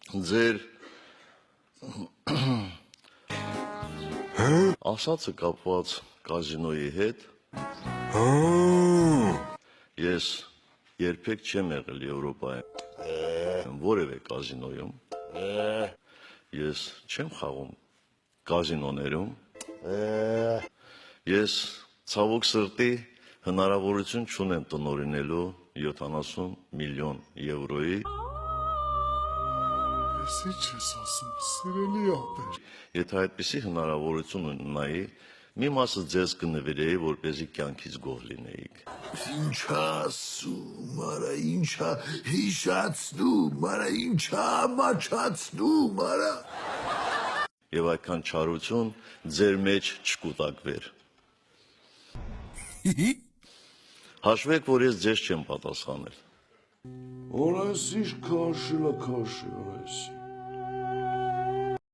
ձեր ասածը կապված կազինոյի հետ, ես երբեք չեմ եղել Եվրոպայում, որևէ կազինոյում, ես չեմ խաղում կազինոներում, ես ցավոք սրտի հնարավորություն չունեմ տնօրինելու 70 միլիոն եվրոյի։ Ես չես ասում, սիրելի ապեր։ Եթե այդպիսի հնարավորություն ունենայի, մի մասը ձեզ կնվիրեի, որպեսզի կյանքից գոհ լինեիք։ Ինչա ասում, արա, ինչա հիշացնում, արա, ինչա ամաչացնում, արա։ Եվ այդքան չարություն ձեր մեջ չկուտակվեր։ Հաշվեք, որ ես ձեզ չեմ պատասխանել։ Օրես ինչ քաշելա քաշել, օրես։